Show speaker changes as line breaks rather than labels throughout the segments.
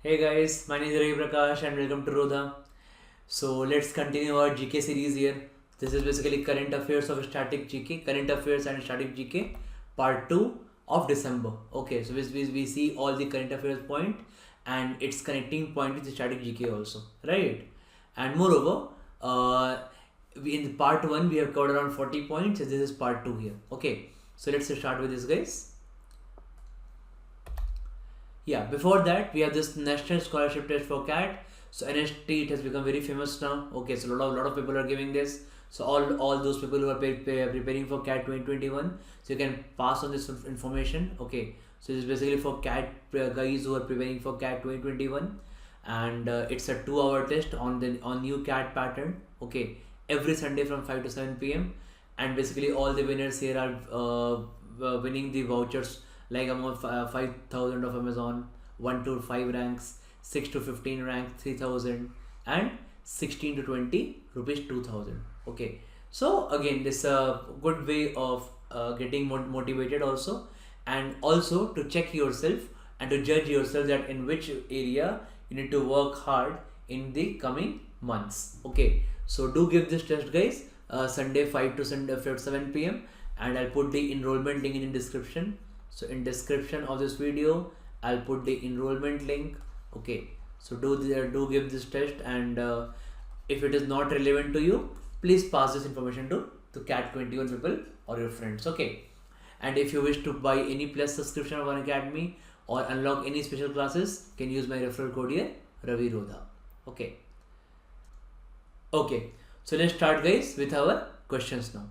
Hey guys, my name is RAVIRODHA and welcome to Rodha. So let's continue our GK series here. This is basically current affairs of static GK, current affairs and static GK part 2 of December. Okay, so we see all the current affairs point and its connecting point with the static GK also, right? And moreover, in part 1 we have covered around 40 points and this is part 2 here. Okay, so let's start with this guys. Yeah, before that we have this national scholarship test for CAT. So NST, it has become very famous now. Okay, so a lot of people are giving this. So all those people who are preparing for CAT 2021, so you can pass on this information. Okay, so this is basically for CAT guys who are preparing for CAT 2021, and it's a 2-hour test on new CAT pattern. Okay, every Sunday from 5 to 7 p.m. and basically all the winners here are winning the vouchers like among 5,000 of Amazon, 1 to 5 ranks, 6 to 15 rank 3,000, and 16 to 20 rupees 2,000. Okay, so again this is a good way of getting motivated also, and also to check yourself and to judge yourself that in which area you need to work hard in the coming months. Okay, so do give this test guys, Sunday 5 to 7 p.m. and I'll put the enrollment link in the description. So in description of this video I'll put the enrollment link. Okay, so do give this test, and if it is not relevant to you, please pass this information to CAT 21 people or your friends. Okay, and if you wish to buy any plus subscription of Unacademy or unlock any special classes, can use my referral code here, RAVIRODHA. Okay, so let's start guys with our questions now.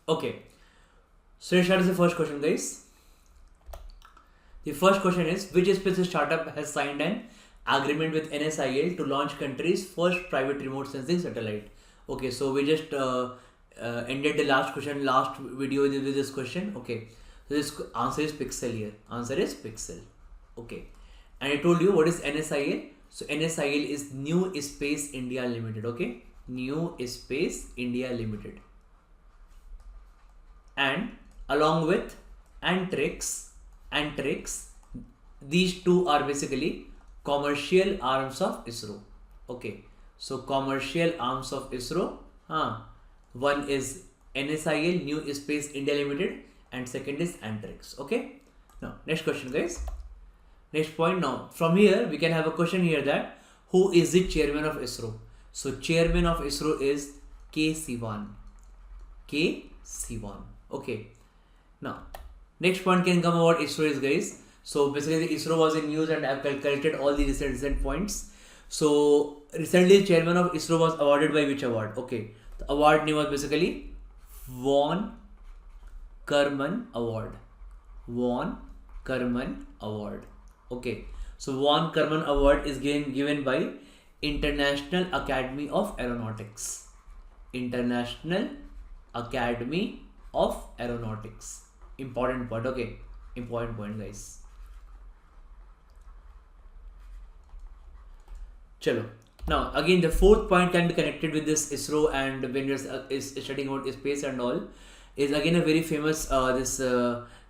Okay, so let's start with the first question guys. The first question is, which space startup has signed an agreement with NSIL to launch country's first private remote sensing satellite? Okay, so we just ended the last video with this question. Okay, so this answer is Pixel here. Answer is Pixel. Okay, and I told you what is NSIL. So NSIL is New Space India Limited. Okay, New Space India Limited. And along with Antrix, these two are basically commercial arms of ISRO. Okay, so commercial arms of ISRO. One is NSIL, New Space India Limited, and second is Antrix. Okay, now next question guys. Next point. Now from here we can have a question here that who is the chairman of ISRO? So chairman of ISRO is K. Sivan. Okay, now next point can come about ISRO is guys. So basically the ISRO was in news and I've collected all the recent points. So recently chairman of ISRO was awarded by which award? Okay, the award name was basically Von Karman Award. Okay, so Von Karman Award is given by International Academy of Aeronautics. International Academy of Aeronautics. Important point. Okay, important point guys. Chalo. Now again the fourth point can be connected with this ISRO, and when you're studying about space and all, is again a very famous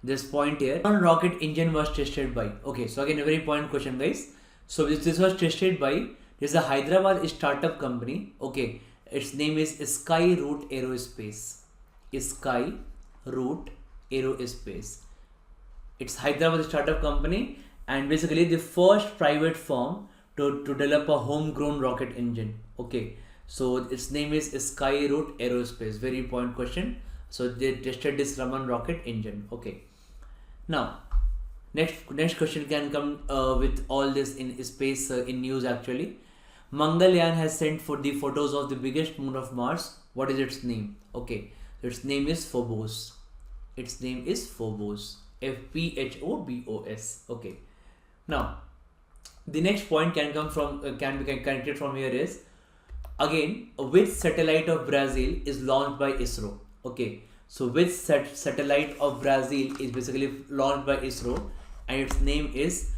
this point here. One rocket engine was tested by. Okay, so again a very important question guys. So this was tested by, this is a Hyderabad startup company. Okay, its name is Skyroot Aerospace. Skyroot Aerospace. It's Hyderabad startup company and basically the first private firm to develop a homegrown rocket engine. Okay, so its name is Skyroot Aerospace. Very important question. So they tested this Raman rocket engine. Okay, now next question can come with all this in space in news actually. Mangalyaan has sent for the photos of the biggest moon of Mars. What is its name? Okay, its name is Phobos. Its name is Phobos. Phobos. Okay, now the next point can come from can be connected from here is again which satellite of Brazil is launched by ISRO. Okay, so which satellite of Brazil is basically launched by ISRO, and its name is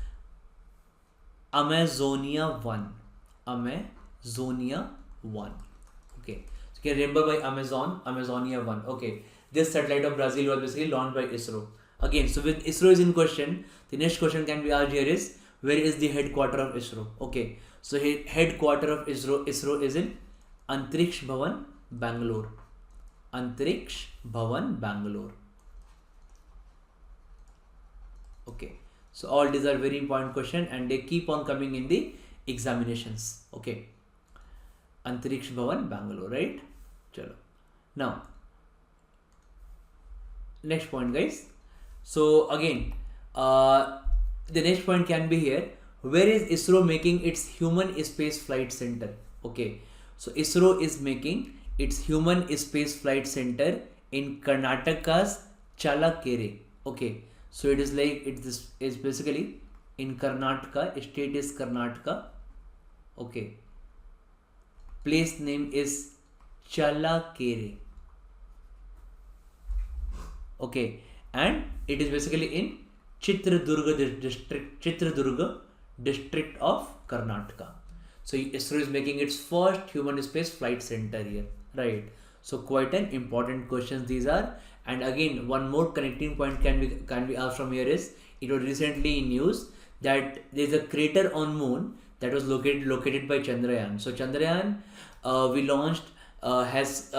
Amazonia 1. Okay, Okay, remember by Amazonia 1. Okay, this satellite of Brazil was basically launched by ISRO. Again, so with ISRO is in question, the next question can be asked here is, where is the headquarter of ISRO? Okay, so headquarter of ISRO is in Antriksh Bhavan, Bangalore. Antriksh Bhavan, Bangalore. Okay, so all these are very important question and they keep on coming in the examinations. Okay, Antriksh Bhavan, Bangalore, right? Chalo. Now, next point, guys. So again, the next point can be here. Where is ISRO making its human space flight center? Okay, so ISRO is making its human space flight center in Karnataka's Chalakere. Okay, so it is like it's basically in Karnataka. State is Karnataka. Okay, place name is Chalakere. Okay, and it is basically in Chitradurga district of Karnataka. So ISRO is making its first human space flight center here, right? So quite an important questions these are. And again, one more connecting point can be asked from here is, it was recently in news that there is a crater on moon that was located by Chandrayaan. So Chandrayaan we launched has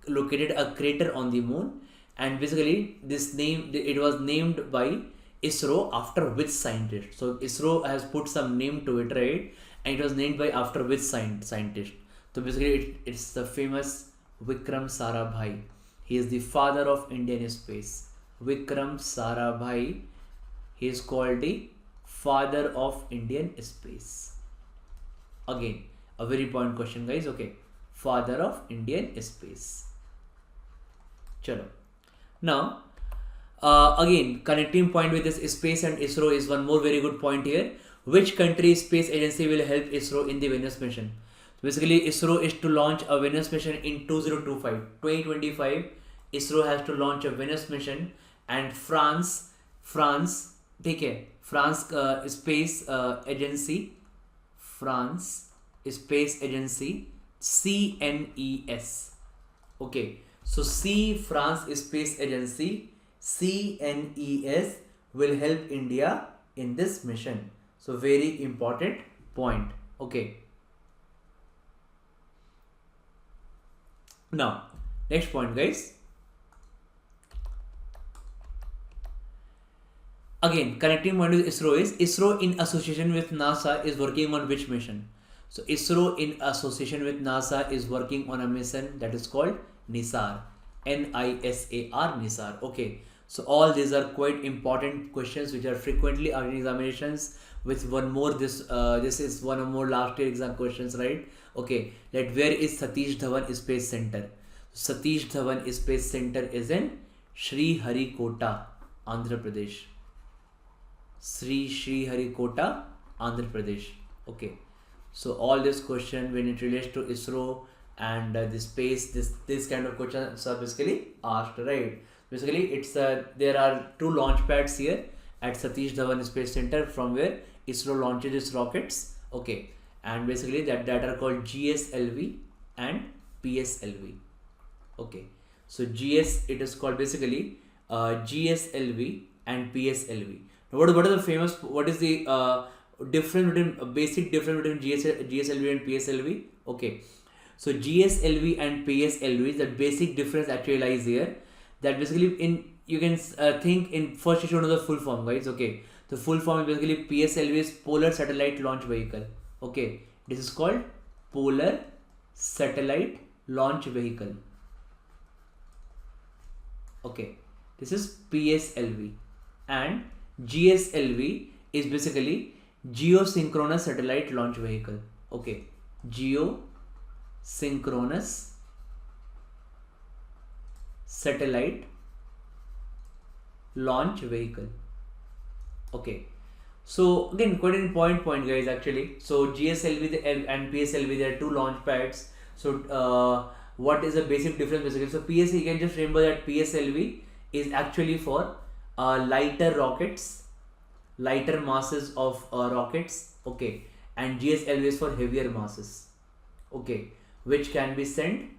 located a crater on the moon, and basically it was named by ISRO after which scientist. So ISRO has put some name to it, right? And it was named by after which scientist. So basically it's the famous Vikram Sarabhai. He is the father of Indian space. Vikram Sarabhai. He is called the father of Indian space. Again, a very important question, guys. Okay, father of Indian space. Chalo. Now, again, connecting point with this space and ISRO is one more very good point here. Which country's space agency will help ISRO in the Venus mission? So basically, ISRO is to launch a Venus mission in 2025. ISRO has to launch a Venus mission, and France space agency, CNES. Okay, so France space agency, CNES, will help India in this mission. So very important point. Okay. Now, next point, guys. Again, connecting point with ISRO is, ISRO in association with NASA is working on which mission? So ISRO in association with NASA is working on a mission that is called NISAR. NISAR, NISAR. Okay. So all these are quite important questions which are frequently asked in examinations. With one more, this is one or more last year exam questions, right? Okay, like where is Satish Dhawan Space Center? Satish Dhawan Space Center is in Sriharikota, Andhra Pradesh. Sriharikota, Andhra Pradesh. Okay, so all this question when it relates to ISRO and the space, this kind of questions are basically asked, right? Basically, it's there are two launch pads here at Satish Dhawan Space Center from where ISRO launches its rockets. Okay, and basically that are called GSLV and PSLV. Okay, so it is called basically GSLV and PSLV. Now, what is the basic difference between GSLV and PSLV? Okay, so GSLV and PSLV, the basic difference actually lies here. That basically you can think in first you should know the full form, guys. Okay, the full form is basically PSLV is Polar Satellite Launch Vehicle. Okay, this is called Polar Satellite Launch Vehicle. Okay, this is PSLV, and GSLV is basically Geosynchronous Satellite Launch Vehicle. Okay, Geosynchronous Satellite Launch Vehicle. Okay, so again quite an important point, guys, actually. So GSLV and PSLV, there are two launch pads. So what is the basic difference basically? So PSLV, you can just remember that PSLV is actually for lighter rockets, lighter masses of rockets. Okay, and GSLV is for heavier masses. Okay, which can be sent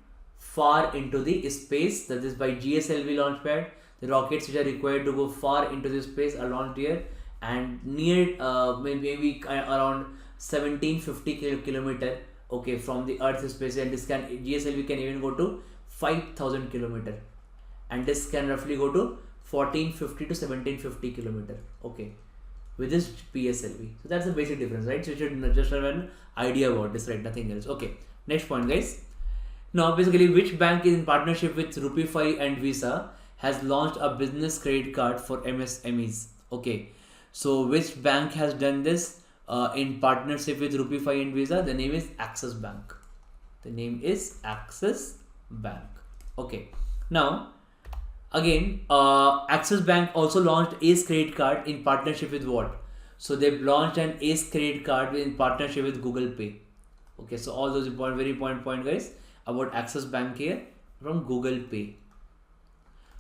far into the space. That is by GSLV launchpad. The rockets which are required to go far into the space are launched here, and near maybe around 1750 kilometer, okay, from the Earth's space, and this can GSLV can even go to 5000 kilometer, and this can roughly go to 1450 to 1750 kilometer, okay, with this PSLV. So that's the basic difference, right? So you should just have an idea about this, right? Nothing else. Okay, next point, guys. Now basically, which bank in partnership with RuPay and Visa has launched a business credit card for MSMEs? Okay, so which bank has done this in partnership with RuPay and Visa? The name is Axis Bank. The name is Axis Bank. Okay, now again, Axis Bank also launched Ace credit card in partnership with what? So they've launched an Ace credit card in partnership with Google Pay. Okay, so all those important, very important point, guys, about Axis Bank here from Google Pay.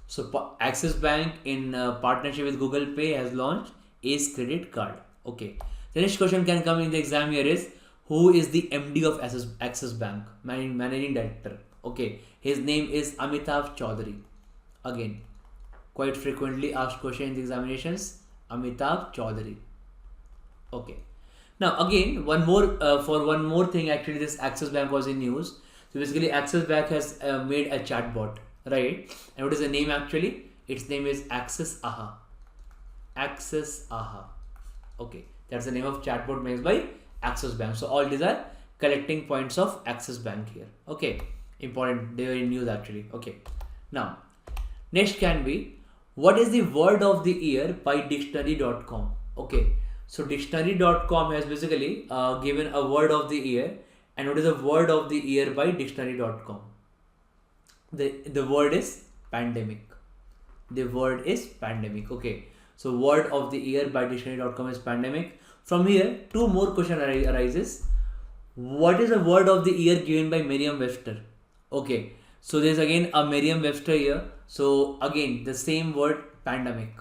So Axis Bank in partnership with Google Pay has launched Ace credit card. Okay, the next question can come in the exam here is, who is the MD of Axis Bank, managing director? Okay, his name is Amitabh Chaudhary. Again, quite frequently asked question in the examinations, Amitabh Chaudhary. Okay, now again, one more thing, actually this Axis Bank was in news. So basically Axis Bank has made a chatbot, right? And what is the name actually? Its name is Axis AHA. Axis AHA. Okay, that's the name of chatbot made by Axis Bank. So all these are collecting points of Axis Bank here. Okay, important, they are in news actually. Okay, now next can be, what is the word of the year by dictionary.com? Okay, so dictionary.com has basically given a word of the year. And what is the word of the year by dictionary.com? The word is pandemic. The word is pandemic. Okay, so word of the year by dictionary.com is pandemic. From here, two more questions arises. What is the word of the year given by Merriam-Webster? Okay, so there's again a Merriam-Webster here. So again, the same word pandemic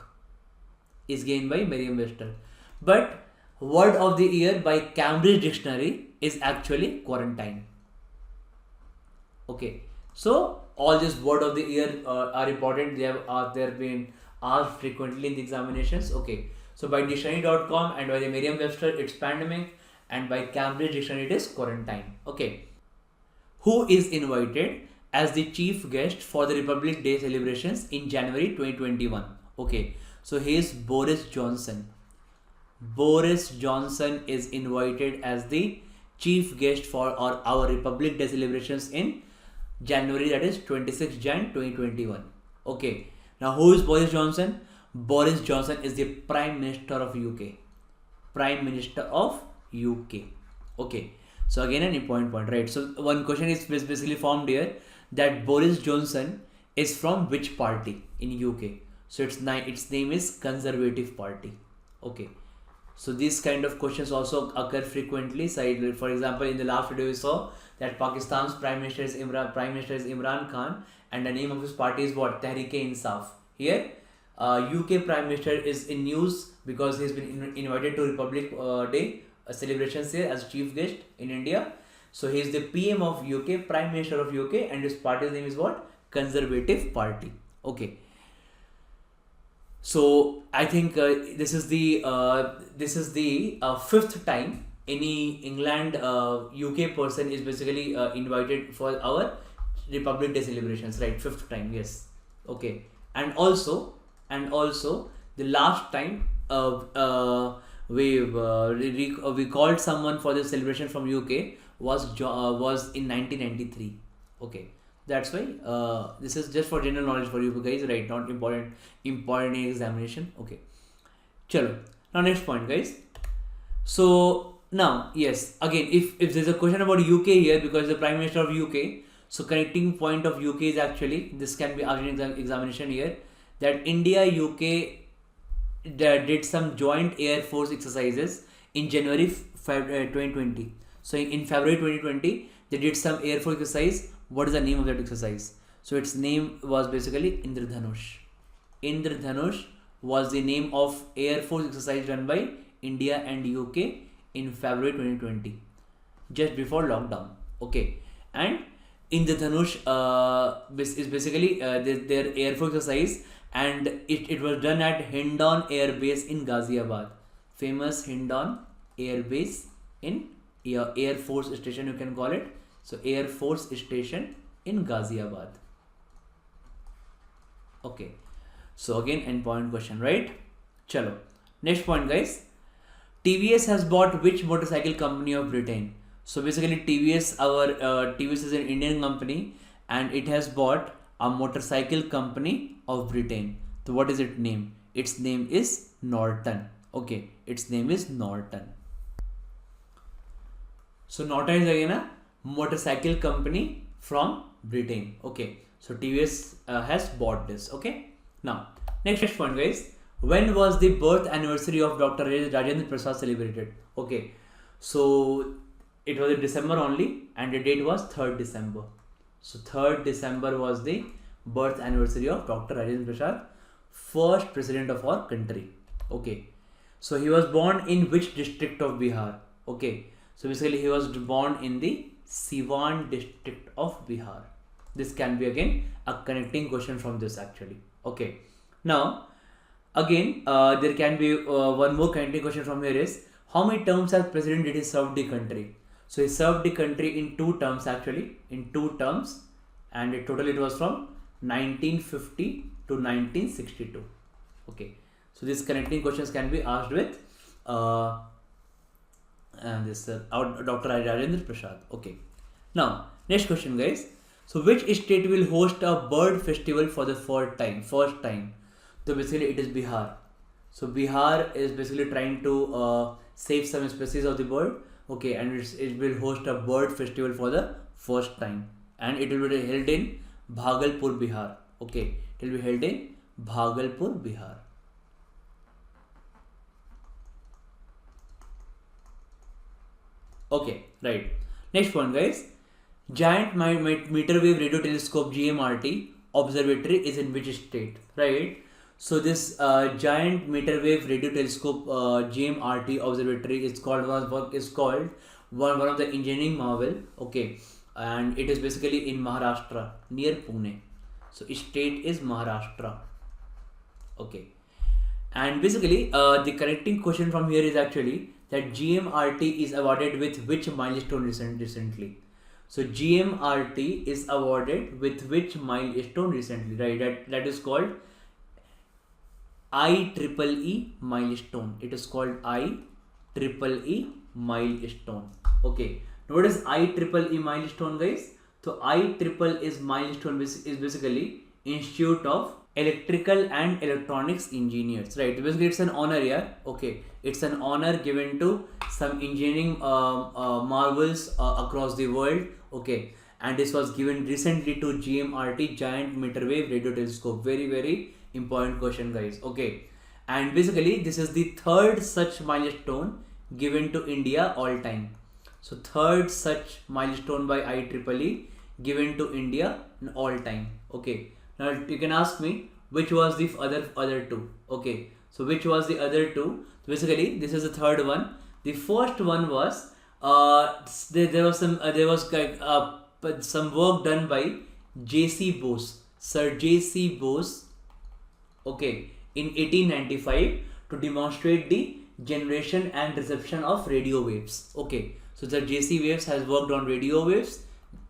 is given by Merriam-Webster. But word of the year by Cambridge Dictionary is actually quarantine. Okay, so all this word of the year are important. They have been asked frequently in the examinations. Okay, so by dictionary.com and by the Merriam-Webster it's pandemic, and by Cambridge Dictionary it is quarantine. Okay, who is invited as the chief guest for the Republic Day celebrations in January 2021? Okay, so he is Boris Johnson. Boris Johnson is invited as the chief guest for our Republic Day celebrations in January, that is 26 Jan 2021. Okay, now who is Boris Johnson? Boris Johnson is the Prime Minister of UK. Prime Minister of UK. Okay, so again an important point, right? So one question is basically formed here, that Boris Johnson is from which party in UK? So its name is Conservative Party. Okay, so these kind of questions also occur frequently. So for example, in the last video we saw that Pakistan's Prime Minister is Imran Khan, and the name of his party is what? Tehreek-e-Insaf. Here UK Prime Minister is in news because he has been invited to Republic Day celebrations here as chief guest in India. So he is the PM of UK, Prime Minister of UK, and his party's name is what? Conservative Party. Okay. So I think this is the fifth time any England UK person is basically invited for our Republic Day celebrations, right? Fifth time, yes. Okay, and also the last time we called someone for the celebration from UK was in 1993. Okay, that's why this is just for general knowledge for you guys, right? Not important in examination. Okay, chalo. Now next point, guys. So now, yes, again, if there's a question about UK here, because the Prime Minister of UK, so connecting point of UK is actually, this can be asked in examination here, that India UK did some joint Air Force exercises in January 2020. So in February 2020, they did some Air Force exercise. What is the name of that exercise? So its name was basically Indradhanush. Indradhanush was the name of Air Force exercise done by India and UK in February 2020, just before lockdown. Okay, and in the Dhanush is basically their Air Force exercise, and it was done at Hindon Air Base in Ghaziabad. Famous Hindon Air Base in Air Force Station, you can call it. So Air Force Station in Ghaziabad. Okay. So again, endpoint question, right? Chalo. Next point, guys. TVS has bought which motorcycle company of Britain? So basically TVS, TVS is an Indian company, and it has bought a motorcycle company of Britain. So what is its name? Its name is Norton. Okay, its name is Norton. So Norton is again a motorcycle company from Britain. Okay, so TVS has bought this. Okay, now next point, guys. When was the birth anniversary of Dr. Rajendra Prasad celebrated? Okay, so it was in December only, and the date was 3rd December. So 3rd December was the birth anniversary of Dr. Rajendra Prasad, first president of our country. Okay, so he was born in which district of Bihar? Okay, so basically he was born in the Siwan district of Bihar. This can be again a connecting question from this actually. Okay, now again there can be one more connecting question from here is, how many terms as president did he serve the country? So he served the country in 2 terms actually, in 2 terms, and in total it was from 1950 to 1962. Okay, so these connecting questions can be asked with Dr. Rajendra Prasad. Okay, now next question, guys. So which state will host a bird festival for the first time? So basically it is Bihar. So Bihar is basically trying to save some species of the bird. Okay, and it will host a bird festival for the first time, and it will be held in Bhagalpur, Bihar. Okay, it will be held in Bhagalpur, Bihar. Okay, right. Next one, guys. Giant Meter Wave Radio Telescope (GMRT) observatory is in which state? Right. So this Giant Meter Wave Radio Telescope (GMRT) observatory is called one of the engineering marvel. Okay, and it is basically in Maharashtra near Pune. So state is Maharashtra. Okay, and basically the connecting question from here is actually that GMRT is awarded with which milestone recently? So GMRT is awarded with which milestone recently? Right, that is called IEEE milestone. It is called IEEE milestone. Okay, now what is IEEE milestone, guys? So IEEE is milestone is basically Institute of Electrical and Electronics Engineers, right? Basically it's an honor here. Okay, it's an honor given to some engineering marvels across the world. Okay, and this was given recently to GMRT, Giant Meter Wave Radio Telescope. Very important question, guys. Okay, and basically this is the 3rd such milestone given to India all time. So 3rd such milestone by IEEE given to India in all time. Okay, now you can ask me which was the other 2. Okay, so which was the other 2? Basically this is the 3rd one. The first one was there was some work done by J.C. Bose, Sir J.C. Bose. Okay, in 1895 to demonstrate the generation and reception of radio waves. Okay, so the J.C. Waves has worked on radio waves,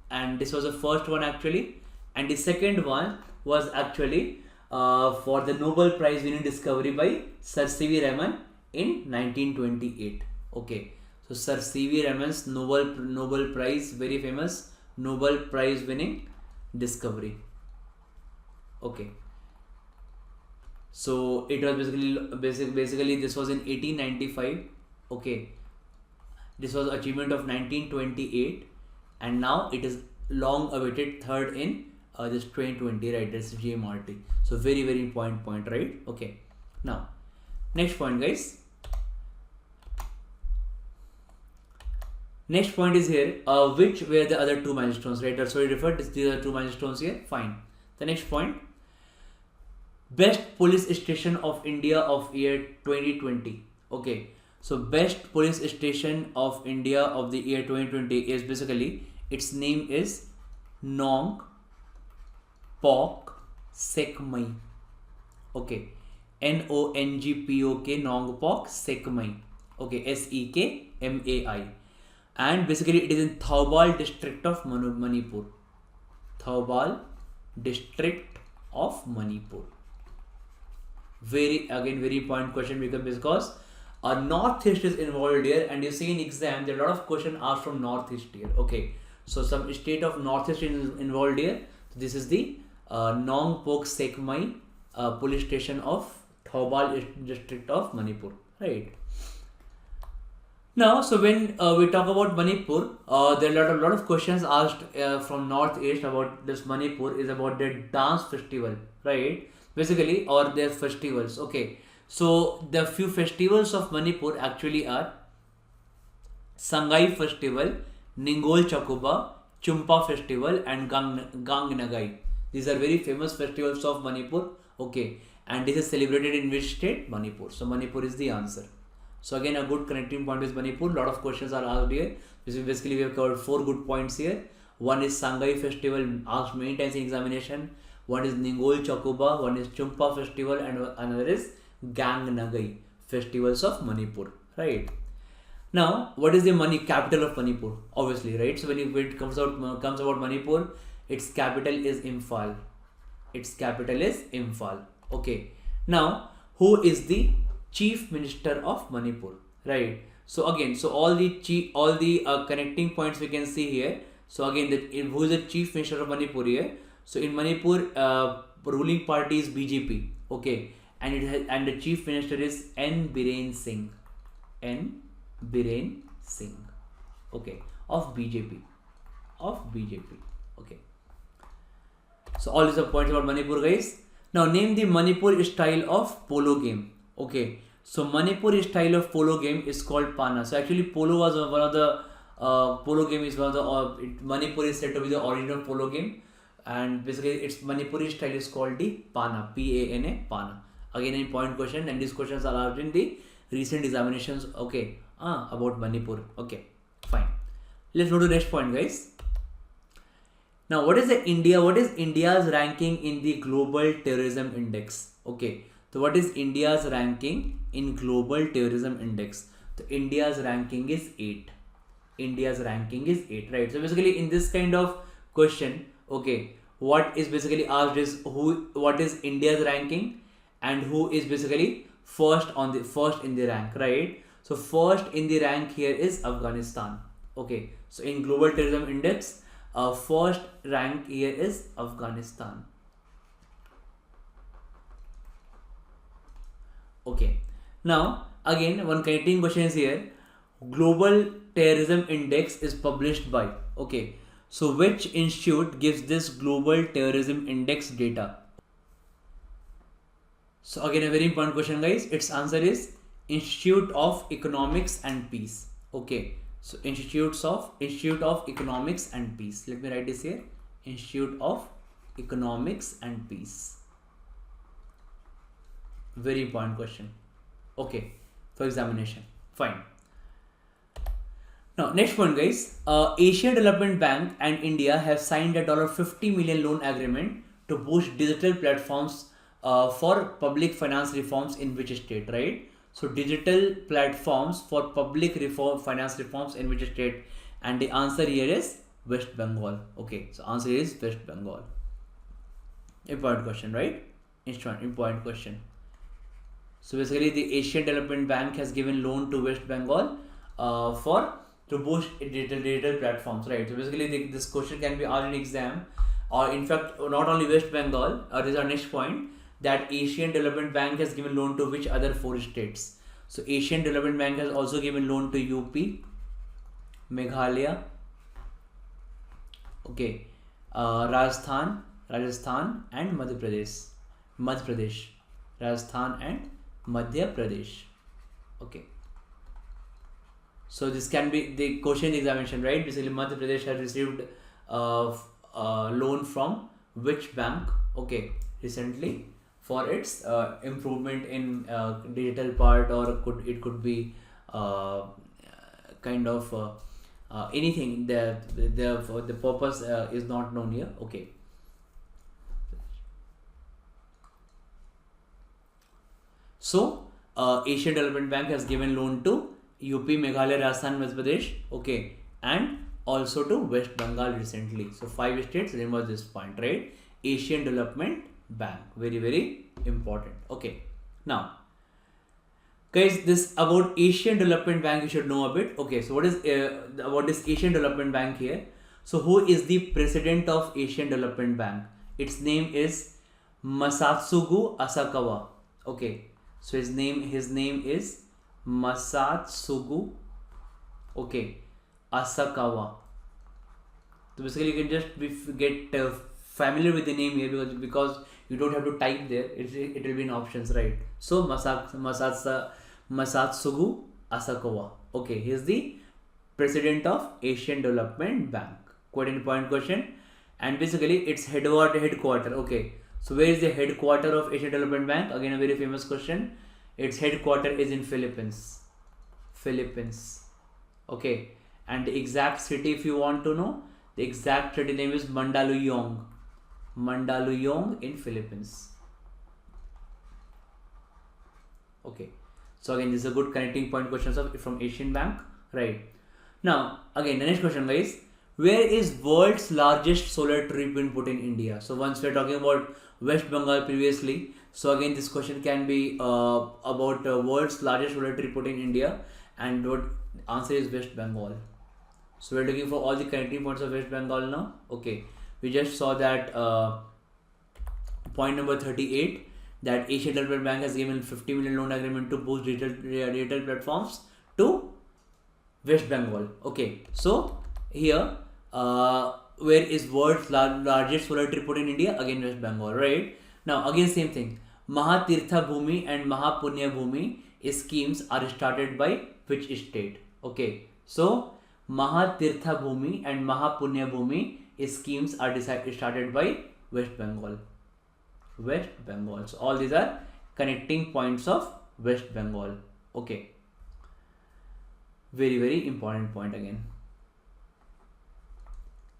and this was the first one actually, and the second one was actually for the Nobel Prize winning discovery by Sir C.V. Raman in 1928. Okay, so Sir C.V. Raman's Nobel Prize, very famous Nobel Prize winning discovery. Okay, so it was basically this was in 1895. Okay, this was achievement of 1928, and now it is long awaited 3rd in this 2020, right? That's GMRT. So very important point, right? Okay, now next point, guys. Next point is here, which were the other 2 milestones, right? That's why we referred to these are 2 milestones here. Fine. The next point, best police station of India of year 2020. Okay, so best police station of India of the year 2020 is basically, its name is Nong Pok Sekmai. Okay, NONGPOK Nong Pok Sekmai. Okay, SEKMAI. And basically it is in Thoubal district of Manipur. Thoubal district of Manipur. Very important question, because Northeast is involved here, and you see in exam there are a lot of questions asked from Northeast here. Okay, so some state of Northeast is involved here. So this is the Nong Pok Sekmai police station of Thoubal district of Manipur, right? Now, so when we talk about Manipur, there are a lot of questions asked from Northeast about this Manipur is about their dance festival, right? Basically, or their festivals. Okay, so the few festivals of Manipur actually are Sangai Festival, Ningol Chakuba, Chumpa Festival, and Gang Nagai. These are very famous festivals of Manipur. Okay, and this is celebrated in which state? Manipur. So Manipur is the answer. So again, a good connecting point is Manipur. A lot of questions are asked here. Basically, we have covered 4 good points here. One is Sangai Festival, asked many times in examination. One is Ningol Chakuba, one is Chumpa Festival, and another is Gang Nagai, festivals of Manipur, right? Now, what is the capital of Manipur? Obviously, right? So when it comes about Manipur, its capital is Imphal. Its capital is Imphal. Okay. Now, who is the Chief Minister of Manipur? Right. So again, so all the connecting points we can see here. So again, who is the Chief Minister of Manipur here? So in Manipur, ruling party is BJP. Okay, and the Chief Minister is N. Biren Singh. N. Biren Singh. Okay, of BJP. Okay. So all these are points about Manipur, guys. Now name the Manipur style of polo game. Okay, so Manipur style of polo game is called Pana. So actually polo was one of the polo game is one of the Manipur is said to be the original polo game, and basically its Manipuri style is called the Pana. P-A-N-A, Pana. Again, an important question, and these questions are asked in the recent examinations. Okay, about Manipur. Okay, fine. Let's go to the next point, guys. Now, what is India's ranking in the Global Terrorism Index? Okay, so what is India's ranking in Global Terrorism Index? So India's ranking is 8. Right? So basically, in this kind of question, okay, what is basically asked is what is India's ranking, and who is basically first in the rank, right? So first in the rank here is Afghanistan. Okay, so in Global Terrorism Index, first rank here is Afghanistan. Okay, now again one connecting question is here. Global Terrorism Index is published by, okay, so which institute gives this Global Terrorism Index data? So again, a very important question, guys. Its answer is Institute of Economics and Peace. Okay, so Institute of Economics and Peace. Let me write this here. Institute of Economics and Peace. Very important question. Okay, for examination. Fine. Now, next one, guys. Asian Development Bank and India have signed a $50 million loan agreement to boost digital platforms for public finance reforms in which state, right? So digital platforms for public finance reforms in which state, and the answer here is West Bengal. Okay, so answer is West Bengal. Important question, right? Important question. So basically, the Asian Development Bank has given loan to West Bengal to boost digital platforms, right? So basically, this question can be asked in exam, or in fact, not only West Bengal. This is our next point, that Asian Development Bank has given loan to which other 4 states? So Asian Development Bank has also given loan to UP, Meghalaya, okay, Rajasthan and Madhya Pradesh. Rajasthan and Madhya Pradesh. Okay. So this can be the question examination, right? Basically, Madhya Pradesh has received loan from which bank? Okay, recently, for its improvement in digital part, or it could be kind of anything. The purpose is not known here. Okay. So Asian Development Bank has given loan to UP, Meghalaya, Rajasthan, Madhya Pradesh, okay, and also to West Bengal recently. So 5 states. Remember this point, right? Asian Development Bank, very very important. Okay, now guys, this about Asian Development Bank you should know a bit. Okay, so what is about this Asian Development Bank here? So who is the president of Asian Development Bank? Its name is Masatsugu Asakawa. Okay, so his name is Masatsugu, okay, Asakawa. So basically you can just get familiar with the name here, because you don't have to type there. It will be in options, right? So Masatsugu Asakawa. Okay, he is the president of Asian Development Bank. Quite an important question. And basically its headquarter. Okay, so where is the headquarter of Asian Development Bank? Again, a very famous question. Its headquarter is in Philippines. Okay, and the exact city, if you want to know, the exact city name is Mandaluyong in Philippines. Okay, so again, this is a good connecting point questions from Asian Bank, right? Now again, the next question, guys, where is world's largest solar tree been put in India? So once we are talking about West Bengal previously, so again this question can be about world's largest solar tree put in India, and what answer is West Bengal. So we're looking for all the connecting points of West Bengal now. Okay, we just saw that point number 38, that Asian Development Bank has given 50 million loan agreement to boost retail platforms to West Bengal. Okay, so here where is world's largest solar tree put in India? Again West Bengal, right? Now again same thing, Mahatirtha Bhumi and Mahapunya Bhumi schemes are started by which state? Okay, so Mahatirtha Bhumi and Mahapunya Bhumi schemes are started by West Bengal. So all these are connecting points of West Bengal. Okay, very very important point again.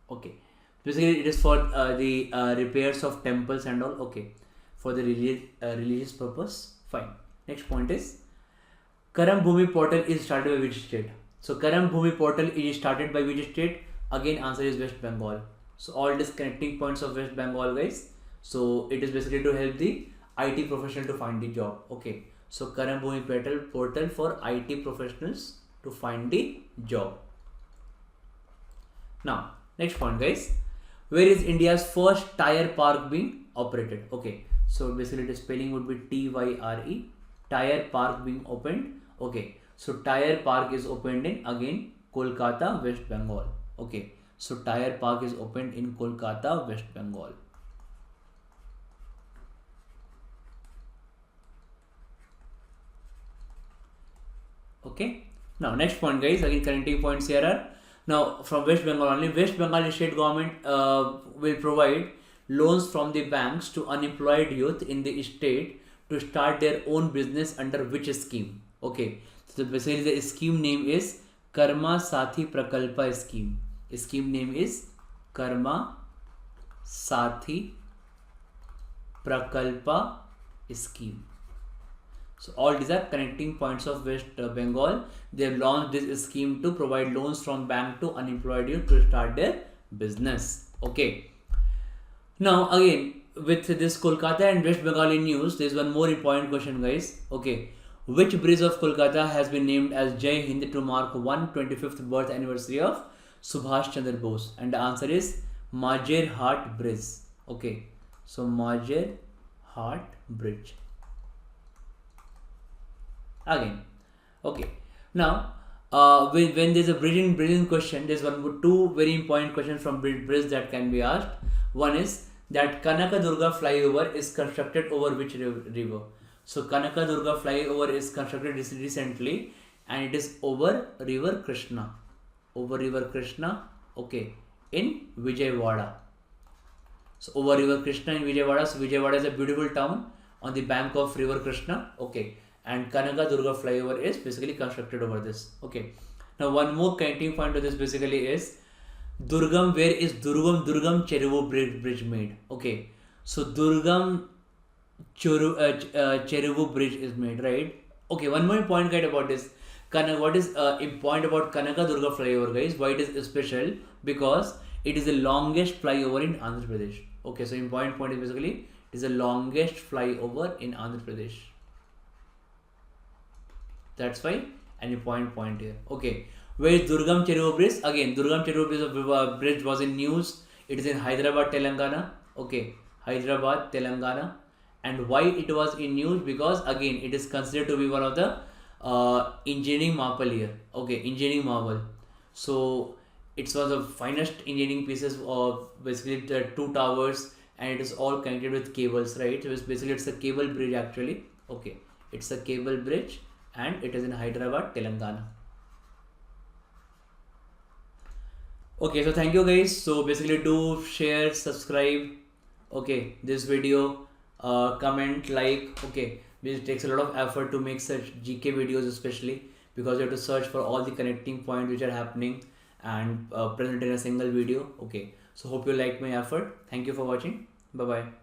Okay, basically it is for the repairs of temples and all. Okay, for the religious purpose. Fine. Next point is Karam Bhumi portal is started by which state? So Karam Bhumi portal is started by which state? Again answer is West Bengal. So all these connecting points of West Bengal, guys. So it is basically to help the IT professional to find the job. Okay, so Karam Bhumi portal for IT professionals to find the job. Now next point, guys, where is India's first tire park being operated? Okay, so basically the spelling would be TYRE, tire park being opened. Okay, so tire park is opened in again Kolkata, West Bengal. Okay, so tire park is opened in Kolkata, West Bengal. Okay, now next point, guys, again connecting points here are now from West Bengal only. West Bengal state government will provide loans from the banks to unemployed youth in the state to start their own business under which scheme? Okay, so basically the scheme name is Karma Sathi Prakalpa scheme. Scheme name is Karma Sathi Prakalpa scheme. So all these are connecting points of West Bengal. They have launched this scheme to provide loans from bank to unemployed youth to start their business. Okay. Now again with this Kolkata and West Bengal in news, there is one more important question, guys. Okay, which bridge of Kolkata has been named as Jai Hind to mark 125th birth anniversary of Subhash Chandra Bose? And the answer is Majer Hat Bridge. Okay, so Majer Hat Bridge. Again, okay. Now, when there's a bridging question, there's two very important questions from bridge that can be asked. One is that Kanaka Durga flyover is constructed over which river? So Kanaka Durga flyover is constructed recently, and it is over river Krishna. Okay, in Vijayawada. So over river Krishna in Vijayawada. So Vijayawada is a beautiful town on the bank of river Krishna. Okay, and Kanaka Durga flyover is basically constructed over this. Okay, Now one more connecting point to this basically is Durgam. Where is Durgam Cheruvu bridge made? Okay, so Durgam Cheruvu bridge is made, right? Okay, one more point guide about this. What is a point about Kanaka Durga flyover, guys? Why it is special? Because it is the longest flyover in Andhra Pradesh. Okay, so important point is basically it is the longest flyover in Andhra Pradesh. That's why an important point here. Okay, where is Durgam Cheruvu bridge? Again, Durgam Cheruvu bridge was in news. It is in Hyderabad, Telangana. Okay, Hyderabad, Telangana. And why it was in news? Because again, it is considered to be one of the engineering marvel here. Okay, engineering marvel. So it's one of the finest engineering pieces of basically the two towers, and it is all connected with cables, right? So it's basically it's a cable bridge actually. Okay, it's a cable bridge and it is in Hyderabad, Telangana. Okay, so thank you guys. So basically do share, subscribe, okay, this video, comment, like, okay. It takes a lot of effort to make such GK videos, especially because you have to search for all the connecting points which are happening and present in a single video. Okay, so hope you like my effort. Thank you for watching. Bye bye.